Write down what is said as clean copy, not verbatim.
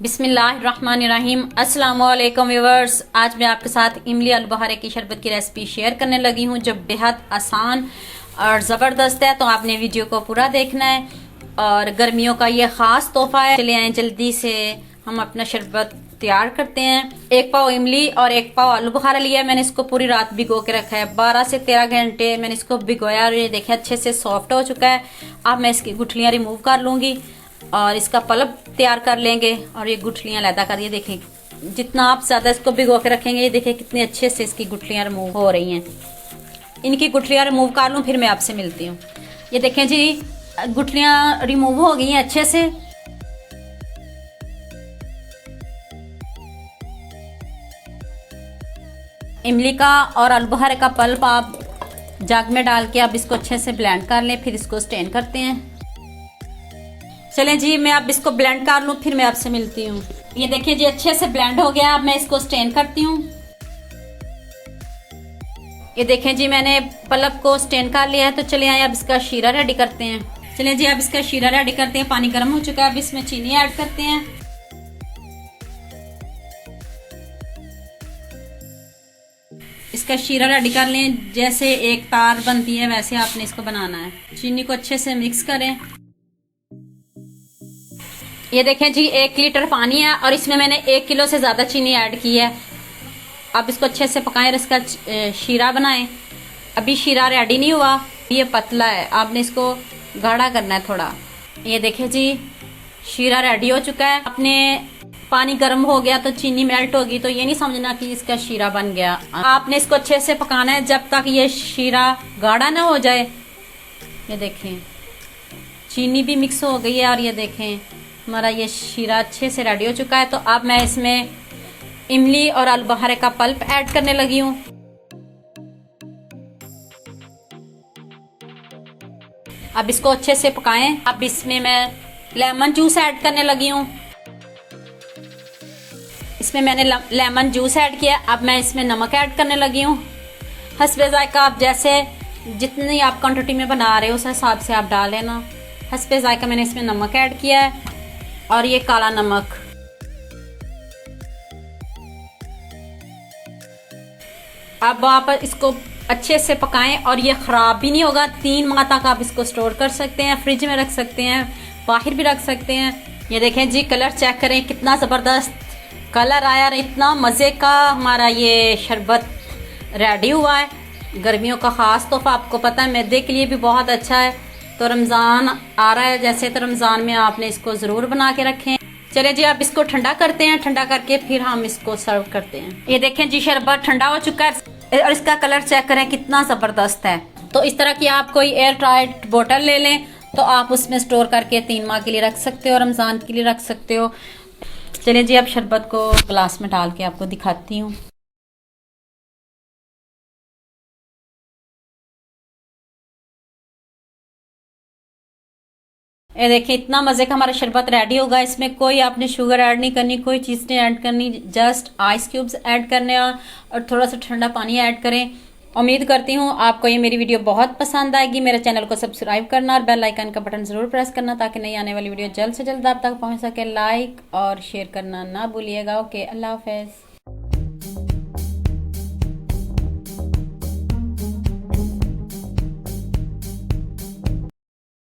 बिस्मिल्लाहिर्रहमानिर्रहीम। अस्सलाम वालेकुम व्यूअर्स। आज मैं आपके साथ इमली आलू बहारे की शरबत की रेसिपी शेयर करने लगी हूँ जो बेहद आसान और ज़बरदस्त है, तो आपने वीडियो को पूरा देखना है। और गर्मियों का ये ख़ास तोहफा है। चले आए जल्दी से हम अपना शरबत तैयार करते हैं। 1 पाव इमली और 1 पाव आलू बुखारा लिया है। मैंने इसको पूरी रात भिगो के रखा है। 12 से 13 घंटे मैंने इसको भिगोया और ये देखें अच्छे से सॉफ्ट हो चुका है। अब मैं इसकी गुठलियाँ रिमूव कर लूँगी और इसका पल्प तैयार कर लेंगे और ये गुठलियाँ अलहदा कर, ये देखें जितना आप ज़्यादा इसको भिगो के रखेंगे, ये देखें कितने अच्छे से इसकी गुठलियाँ रिमूव हो रही हैं। इनकी गुठलियाँ रिमूव कर लूँ फिर मैं आपसे मिलती हूँ। ये देखें जी गुठलियाँ रिमूव हो गई हैं अच्छे से। इमली का और आलू बुखारे का पल्प आप जग में डाल के आप इसको अच्छे से ब्लेंड कर लें, फिर इसको स्टेन करते हैं। चलें जी मैं अब इसको ब्लेंड कर लूँ फिर मैं आपसे मिलती हूँ। ये देखिए जी अच्छे से ब्लेंड हो गया। अब मैं इसको स्टेन करती हूँ। ये देखें जी मैंने पल्प को स्टेन कर लिया है। तो चले आए अब इसका शीरा रेडी करते हैं। चलें जी अब इसका शीरा रेडी करते हैं। पानी गर्म हो चुका है, अब इसमें चीनी ऐड करते हैं। इसका शीरा रेडी कर लें, जैसे एक तार बनती है वैसे आपने इसको बनाना है। चीनी को अच्छे से मिक्स करें। ये देखें जी 1 लीटर पानी है और इसमें मैंने 1 किलो से ज़्यादा चीनी ऐड की है। अब इसको अच्छे से पकाएं और इसका शीरा बनाएं। अभी शीरा रेडी नहीं हुआ, ये पतला है, आपने इसको गाढ़ा करना है थोड़ा। ये देखें जी शीरा रेडी हो चुका है। अपने पानी गर्म हो गया तो चीनी मेल्ट होगी, तो ये नहीं समझना कि इसका शीरा बन गया। आपने इसको अच्छे से पकाना है जब तक ये शीरा गाढ़ा ना हो जाए। ये देखें चीनी भी मिक्स हो गई है और ये देखें हमारा ये शीरा अच्छे से रेडी हो चुका है। तो अब मैं इसमें इमली और आलू बुखारे का पल्प ऐड करने लगी हूँ। अब इसको अच्छे से पकाएं। अब इसमें मैं लेमन जूस ऐड करने लगी हूँ। इसमें मैंने लेमन जूस ऐड किया। अब मैं इसमें नमक ऐड करने लगी हूँ। हस्बे जायका आप जैसे जितनी आप क्वांटिटी में बना रहे हो उस हिसाब से आप डाल लेना। हस्बे जायका मैंने इसमें नमक ऐड किया है और ये काला नमक। अब आप इसको अच्छे से पकाएं और ये ख़राब भी नहीं होगा। 3 माह तक आप इसको स्टोर कर सकते हैं, फ्रिज में रख सकते हैं, बाहर भी रख सकते हैं। ये देखें जी कलर चेक करें कितना ज़बरदस्त कलर आया। रहा मज़े का हमारा ये शरबत रेडी हुआ है। गर्मियों का ख़ास तोहफा, आपको पता है मैदे के लिए भी बहुत अच्छा है। तो रमज़ान आ रहा है जैसे, तो रमज़ान में आपने इसको ज़रूर बना के रखें। चलिए जी आप इसको ठंडा करते हैं। ठंडा करके फिर हम इसको सर्व करते हैं। ये देखें जी शरबत ठंडा हो चुका है और इसका कलर चेक करें कितना ज़बरदस्त है। तो इस तरह की आप कोई एयर टाइट बोतल ले लें तो आप उसमें स्टोर करके 3 माह के लिए रख सकते हो, रमज़ान के लिए रख सकते हो। चलिए जी अब शरबत को ग्लास में डाल के आपको दिखाती हूँ। ये देखिए इतना मज़े का हमारा शरबत रेडी होगा। इसमें कोई आपने शुगर ऐड नहीं करनी, कोई चीज़ नहीं ऐड करनी, जस्ट आइस क्यूब्स ऐड करने और थोड़ा सा ठंडा पानी ऐड करें। उम्मीद करती हूँ आपको ये मेरी वीडियो बहुत पसंद आएगी। मेरे चैनल को सब्सक्राइब करना और बेल आइकन का बटन ज़रूर प्रेस करना ताकि नई आने वाली वीडियो जल्द से जल्द आप तक पहुँच सके। लाइक और शेयर करना ना भूलिएगा। ओके, अल्लाह हाफ़िज़।